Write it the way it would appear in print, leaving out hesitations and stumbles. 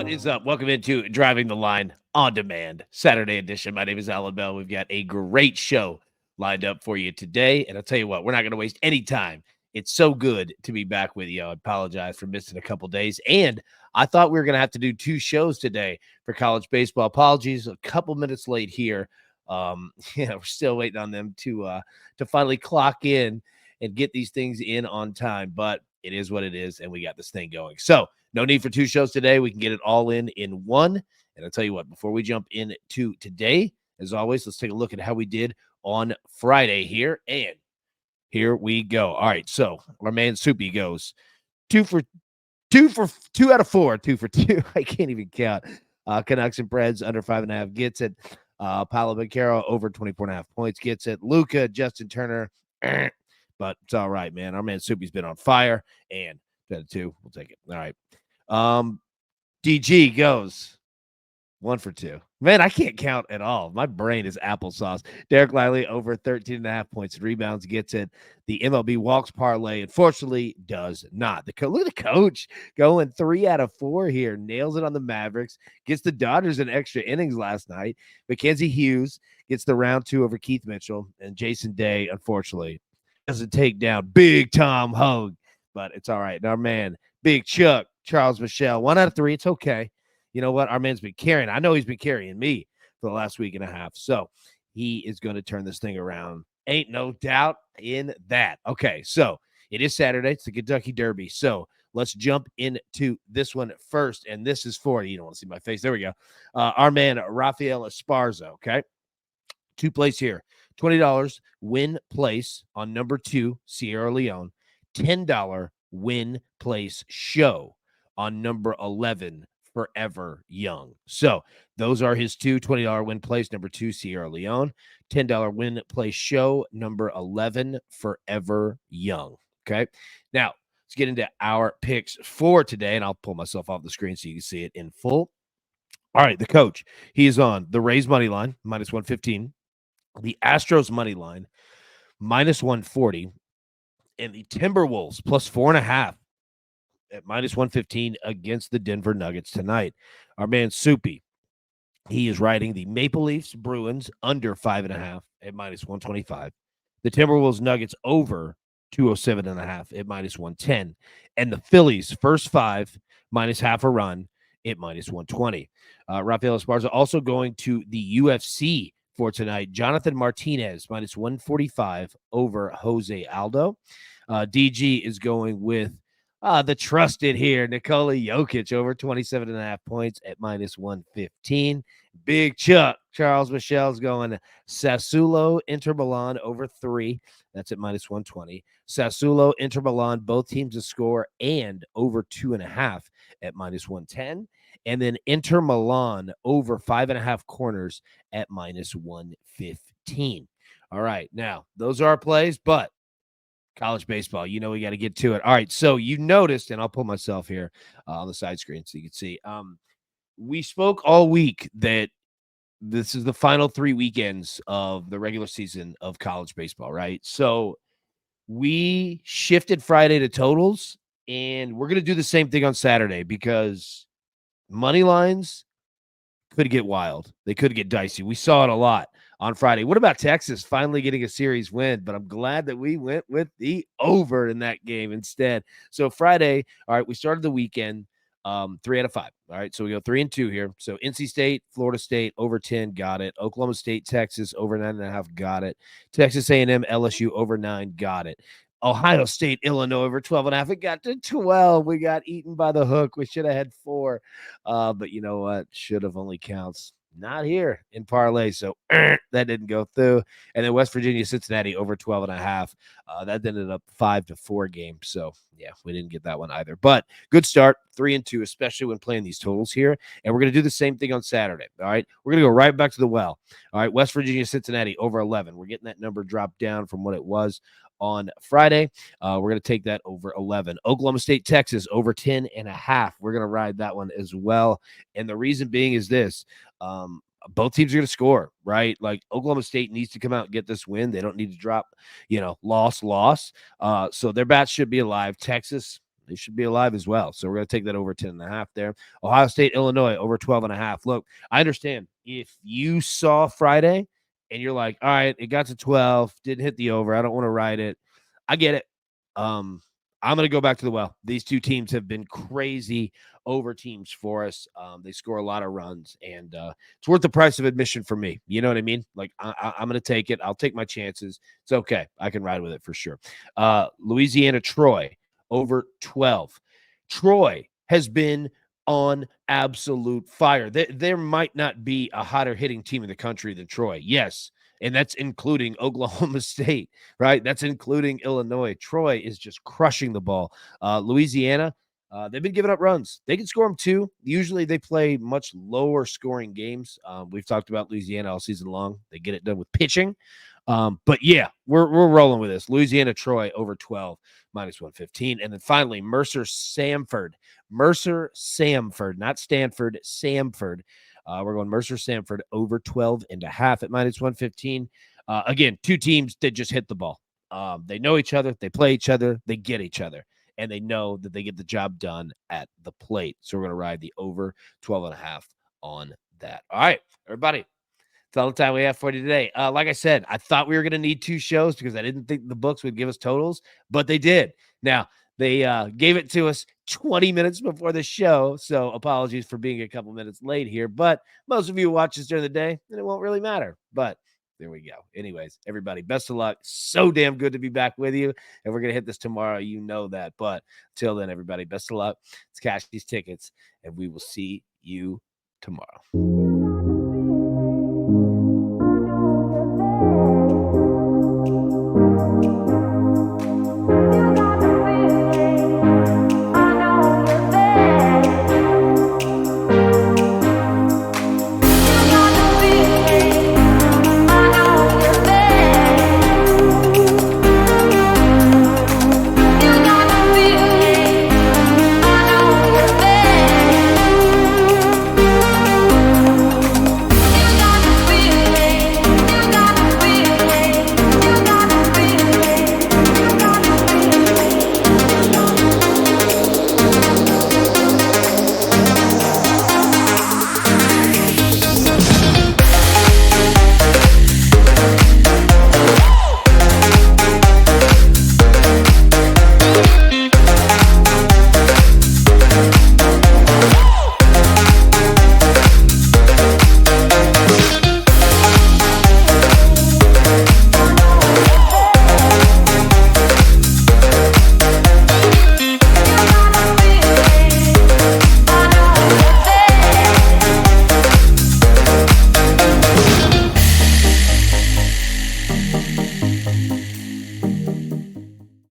What is up? Welcome into Driving the Line on Demand, Saturday edition. My name is Allan Bell. We've got a great show lined up for you today. And I'll tell you what, we're not going to waste any time. It's so good to be back with you. I apologize for missing a couple days. And I thought we were going to have to do two shows today for college baseball. Apologies, a couple minutes late here. We're still waiting on them to finally clock in and get these things in on time. But it is what it is, and we got this thing going. So no need for two shows today. We can get it all in one. And I'll tell you what, before we jump into today, as always, let's take a look at how we did on Friday here. And here we go. All right, so our man Soupy goes two out of four, 2 for 2. I can't even count. Canucks and Preds under 5.5 gets it. Paolo Beccaro over 24.5 points gets it. Luca, Justin Turner, but it's all right, man. Our man Soupy's been on fire, and 2 out of 2, we'll take it. All right. DG goes 1 for 2. Man, I can't count at all. My brain is applesauce. Derek Lively over 13.5 points and rebounds gets it. The MLB walks parlay, unfortunately, does not. Look at the coach going 3 out of 4 here. Nails it on the Mavericks. Gets the Dodgers in extra innings last night. Mackenzie Hughes gets the round 2 over Keith Mitchell. And Jason Day, unfortunately, doesn't take down Big Tom Hogue. But it's all right. And our man, Big Chuck, Charles Michelle, 1 out of 3. It's okay. You know what? Our man's been carrying. I know he's been carrying me for the last week and a half. So he is going to turn this thing around. Ain't no doubt in that. Okay, so it is Saturday. It's the Kentucky Derby. So let's jump into this one first. And this is for, you don't want to see my face. There we go. Our man, Rafael Esparza, okay? 2 plays here. $20 win place on number 2, Sierra Leone. $10 win place show on number 11, Forever Young. So those are his two. $20 win place, number 2, Sierra Leone. $10 win place show, number 11, Forever Young. Okay. Now let's get into our picks for today, and I'll pull myself off the screen so you can see it in full. All right. The coach, he is on the Rays money line, minus 115. The Astros money line, minus 140. And the Timberwolves plus 4.5 at minus 115 against the Denver Nuggets tonight. Our man Soupy, he is riding the Maple Leafs Bruins under 5.5 at minus 125. The Timberwolves Nuggets over 207.5 at minus 110. And the Phillies first 5 minus half a run at minus 120. Rafael Esparza also going to the UFC for tonight. Jonathan Martinez minus 145 over Jose Aldo. DG is going with the trusted here, Nikola Jokic over 27.5 points at minus 115. Big Chuck, Charles Michel's going Sassuolo, Inter Milan over 3. That's at minus 120. Sassuolo, Inter Milan, both teams to score and over 2.5 at minus 110. And then Inter Milan over 5.5 corners at minus 115. All right. Now, those are our plays, but college baseball, you know, we got to get to it. All right, so you noticed, and I'll pull myself here on the side screen so you can see. We spoke all week that this is the final 3 weekends of the regular season of college baseball, right? So we shifted Friday to totals, and we're going to do the same thing on Saturday because money lines could get wild. They could get dicey. We saw it a lot on Friday. What about Texas finally getting a series win? But I'm glad that we went with the over in that game instead. So Friday, all right, we started the weekend 3 out of 5. All right, so we go 3 and 2 here. So NC State, Florida State over 10, got it. Oklahoma State, Texas over 9.5, got it. Texas A&M, LSU over 9, got it. Ohio State, Illinois over 12.5. It got to 12. We got eaten by the hook. We should have had 4. But you know what? Should have only counts. Not here in parlay. So that didn't go through. And then West Virginia, Cincinnati over 12.5. That ended up 5-4 game. So yeah, we didn't get that one either. But good start, 3 and 2, especially when playing these totals here. And we're going to do the same thing on Saturday. All right. We're going to go right back to the well. All right. West Virginia, Cincinnati over 11. We're getting that number dropped down from what it was on Friday. We're going to take that over 11. Oklahoma State, Texas over 10.5. We're going to ride that one as well. And the reason being is this. Both teams are going to score, right? Like Oklahoma State needs to come out and get this win. They don't need to drop, loss. So their bats should be alive. Texas, They should be alive as well. So we're going to take that over 10.5 there. Ohio State, Illinois, over 12.5. Look, I understand if you saw Friday and you're like, all right, it got to 12, didn't hit the over. I don't want to ride it. I get it. I'm going to go back to the well. These two teams have been crazy over teams for us. They score a lot of runs, and it's worth the price of admission for me. You know what I mean? Like, I'm going to take it. I'll take my chances. It's okay. I can ride with it for sure. Louisiana, Troy, over 12. Troy has been on absolute fire. There might not be a hotter hitting team in the country than Troy. Yes. And that's including Oklahoma State, right? That's including Illinois. Troy is just crushing the ball. Louisiana, they've been giving up runs. They can score them too. Usually they play much lower scoring games. We've talked about Louisiana all season long. They get it done with pitching. But yeah, we're rolling with this. Louisiana, Troy over 12, -115. And then finally, Mercer-Samford, not Stanford, Samford. We're going Mercer-Samford over 12.5 at -115. Again, two teams that just hit the ball. They know each other. They play each other. They get each other. And they know that they get the job done at the plate. So we're going to ride the over 12.5 on that. All right, everybody. That's all the time we have for you today. Like I said, I thought we were going to need 2 shows because I didn't think the books would give us totals, but they did. Now, they gave it to us 20 minutes before the show, so apologies for being a couple minutes late here, but most of you watch this during the day, and it won't really matter, but there we go. Anyways, everybody, best of luck. So damn good to be back with you, and we're going to hit this tomorrow. You know that, but till then, everybody, best of luck. Let's cash these tickets, and we will see you tomorrow.